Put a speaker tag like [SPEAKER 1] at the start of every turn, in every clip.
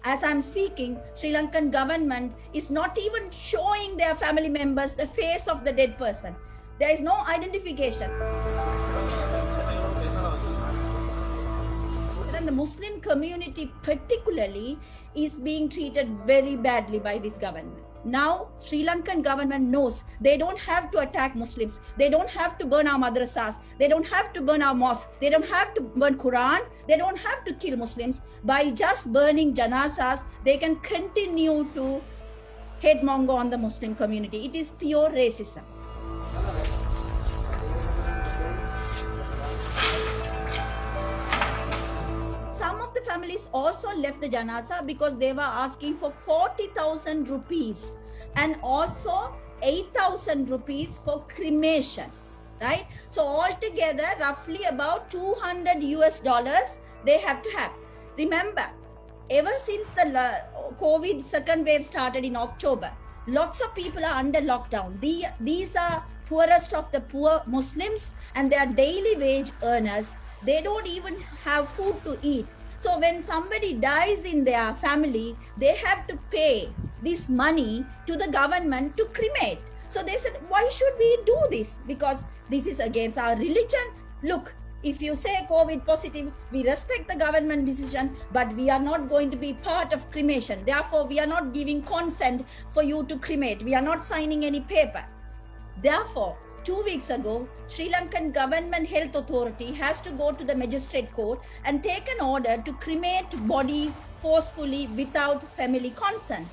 [SPEAKER 1] As I'm speaking, Sri Lankan government is not even showing their family members the face of the dead person. There is no identification. And the Muslim community particularly is being treated very badly by this government. Now, Sri Lankan government knows they don't have to attack Muslims. They don't have to burn our madrasas. They don't have to burn our mosques. They don't have to burn Quran. They don't have to kill Muslims. By just burning janazas, they can continue to headmonger on the Muslim community. It is pure racism. Some of the families also left the janaza because they were asking for 40,000 rupees and also 8,000 rupees for cremation, right? So altogether, roughly about $200 they have to have. Remember, ever since the COVID second wave started in October, lots of people are under lockdown. These are poorest of the poor Muslims and they are daily wage earners. They don't even have food to eat. So when somebody dies in their family, they have to pay this money to the government to cremate. So they said, why should we do this? Because this is against our religion. Look, if you say COVID positive, we respect the government decision, but we are not going to be part of cremation. Therefore, we are not giving consent for you to cremate. We are not signing any paper. Therefore, 2 weeks ago, Sri Lankan Government Health Authority has to go to the magistrate court and take an order to cremate bodies forcefully without family consent.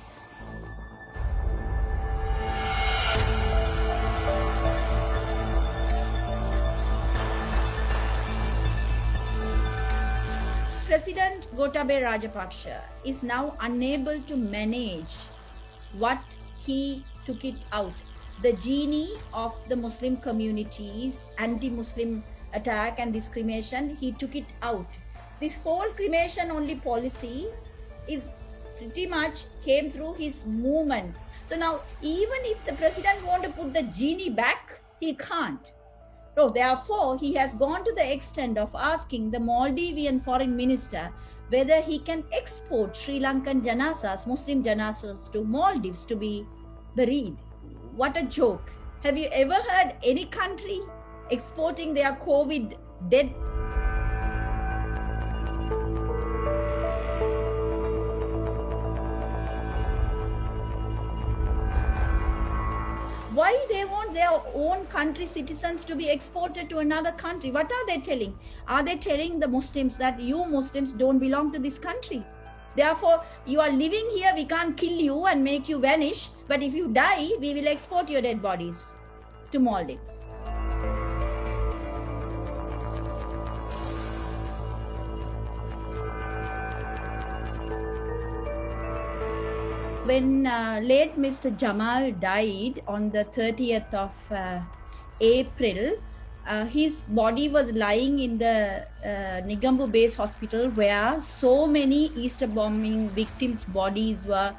[SPEAKER 1] President Gotabaya Rajapaksa is now unable to manage what he took it out. The genie of the Muslim community's anti-Muslim attack and discrimination, he took it out. This whole cremation only policy is pretty much came through his movement. So now, even if the president want to put the genie back, he can't. So therefore, he has gone to the extent of asking the Maldivian foreign minister whether he can export Sri Lankan janazas, Muslim janazas to Maldives to be buried. What a joke. Have you ever heard any country exporting their COVID dead? Why they want their own country citizens to be exported to another country? What are they telling? Are they telling the Muslims that you Muslims don't belong to this country? Therefore, you are living here, we can't kill you and make you vanish. But if you die, we will export your dead bodies to Maldives. When late Mr. Jamal died on the 30th of April, his body was lying in the Negombo Base Hospital where so many Easter bombing victims' bodies were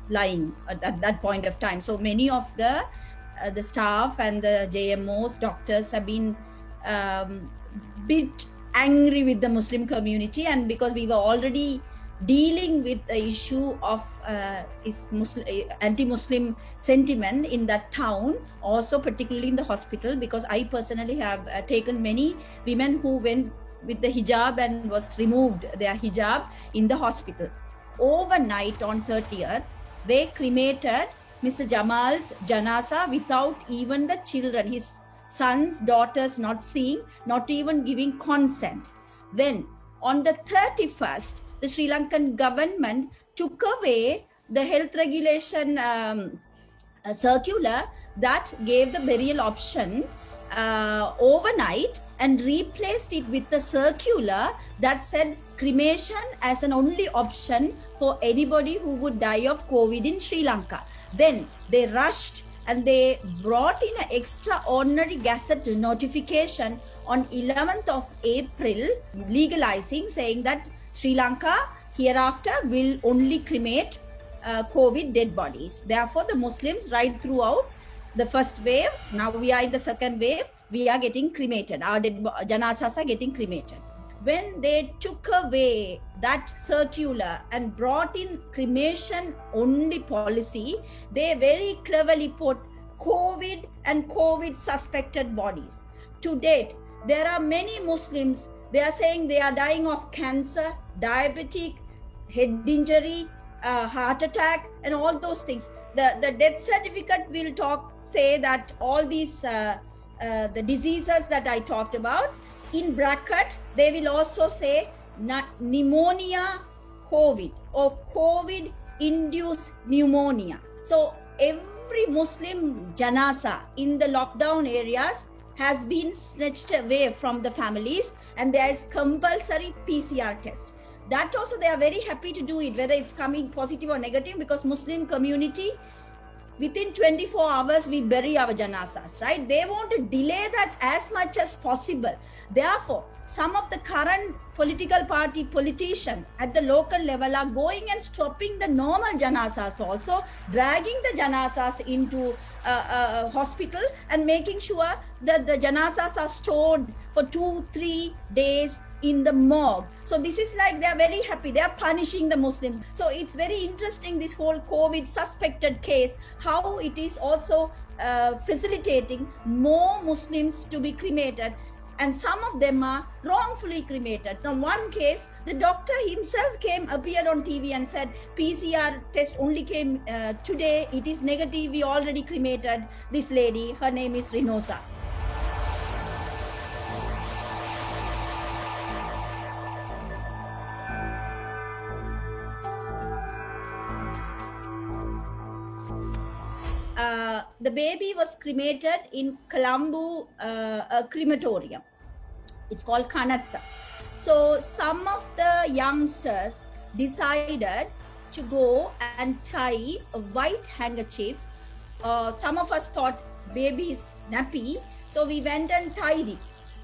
[SPEAKER 1] lying at that point of time. So many of the staff and the JMOs, doctors have been bit angry with the Muslim community, and because we were already dealing with the issue of anti-Muslim sentiment in that town, also particularly in the hospital, because I personally have taken many women who went with the hijab and was removed their hijab in the hospital. Overnight on 30th, they cremated Mr. Jamal's janaza without even the children, his sons, daughters not seeing, not even giving consent. Then on the 31st, the Sri Lankan government took away the health regulation circular that gave the burial option overnight and replaced it with the circular that said cremation as an only option for anybody who would die of COVID in Sri Lanka. Then they rushed and they brought in an extraordinary gazette notification on 11th of April legalizing, saying that Sri Lanka hereafter will only cremate COVID dead bodies. Therefore, the Muslims right throughout the first wave, now we are in the second wave, we are getting cremated. Our dead janazas are getting cremated. when they took away that circular and brought in cremation only policy, they very cleverly put COVID and COVID suspected bodies. To date, there are many Muslims, they are saying they are dying of cancer, diabetic, head injury, heart attack, and all those things. The death certificate will say that all these the diseases that I talked about. In bracket, they will also say pneumonia COVID or COVID induced pneumonia. So every Muslim janasa in the lockdown areas has been snatched away from the families, and there is compulsory PCR test. That also they are very happy to do it, whether it's coming positive or negative, because Muslim community, within 24 hours we bury our janasas, right? They want to delay that as much as possible. Therefore, some of the current political party politicians at the local level are going and stopping the normal janasas also, dragging the janasas into hospital and making sure that the janasas are stored for 2-3 days in the morgue. So this is like, they are very happy, they are punishing the Muslims. So it's very interesting, this whole COVID suspected case, how it is also facilitating more Muslims to be cremated, and some of them are wrongfully cremated. Now one case, the doctor himself appeared on TV and said PCR test only came today, it is negative, we already cremated this lady, her name is Rinosa. The baby was cremated in Colombo crematorium. It's called Kanatta. So some of the youngsters decided to go and tie a white handkerchief. Some of us thought baby is nappy, so we went and tied it.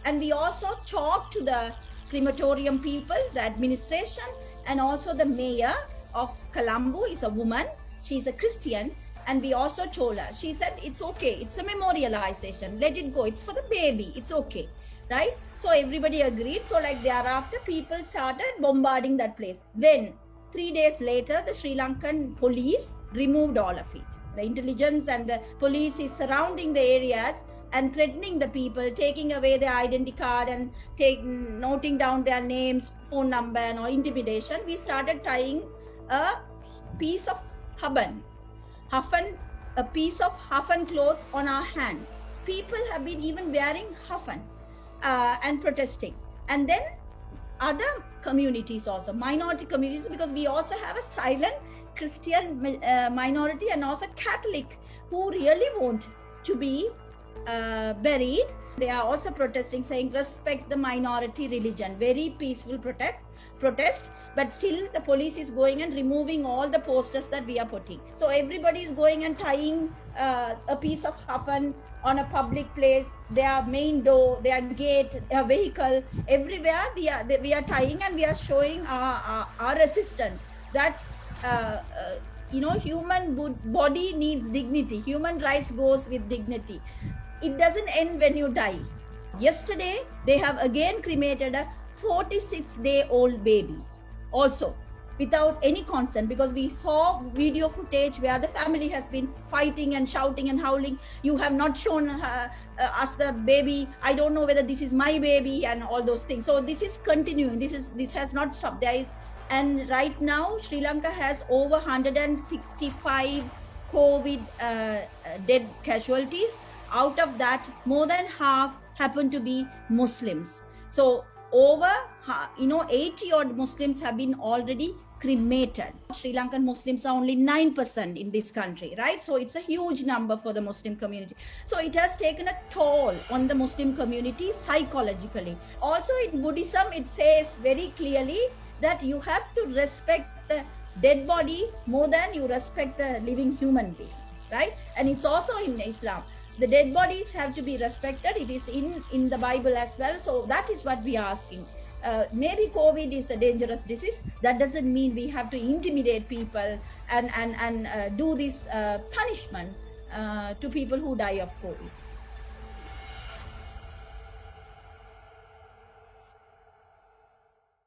[SPEAKER 1] And we also talked to the crematorium people, the administration, and also the mayor of Colombo is a woman. She's a Christian. And we also told her, she said, it's okay, it's a memorialization, let it go, it's for the baby, it's okay, right? So everybody agreed. So like thereafter, people started bombarding that place. Then 3 days later, the Sri Lankan police removed all of it. The intelligence and the police is surrounding the areas and threatening the people, taking away their identity card and noting down their names, phone number, and all intimidation. We started tying a piece of a piece of huffan cloth on our hand. People have been even wearing huffan and protesting. And then other communities also, minority communities, because we also have a silent Christian minority and also Catholic who really want to be buried. They are also protesting, saying respect the minority religion. Very peaceful protest, but still the police is going and removing all the posters that we are putting. So everybody is going and tying a piece of huffan on a public place, their main door, their gate, their vehicle, everywhere we are tying, and we are showing our resistance that human body needs dignity. Human rights goes with dignity. It doesn't end when you die. Yesterday, they have again cremated a 46-day-old baby, also without any consent, because we saw video footage where the family has been fighting and shouting and howling. You have not shown us the baby. I don't know whether this is my baby, and all those things. So this is continuing. This has not stopped. And right now, Sri Lanka has over 165 COVID dead casualties. Out of that, more than half happen to be Muslims. So over 80 odd Muslims have been already cremated. Sri Lankan Muslims are only 9% in this country, right? So it's a huge number for the Muslim community. So it has taken a toll on the Muslim community psychologically. Also in Buddhism, it says very clearly that you have to respect the dead body more than you respect the living human being, right? And it's also in Islam. The dead bodies have to be respected. It is in the Bible as well. So that is what we are asking. Maybe COVID is a dangerous disease. That doesn't mean we have to intimidate people and do this punishment to people who die of COVID.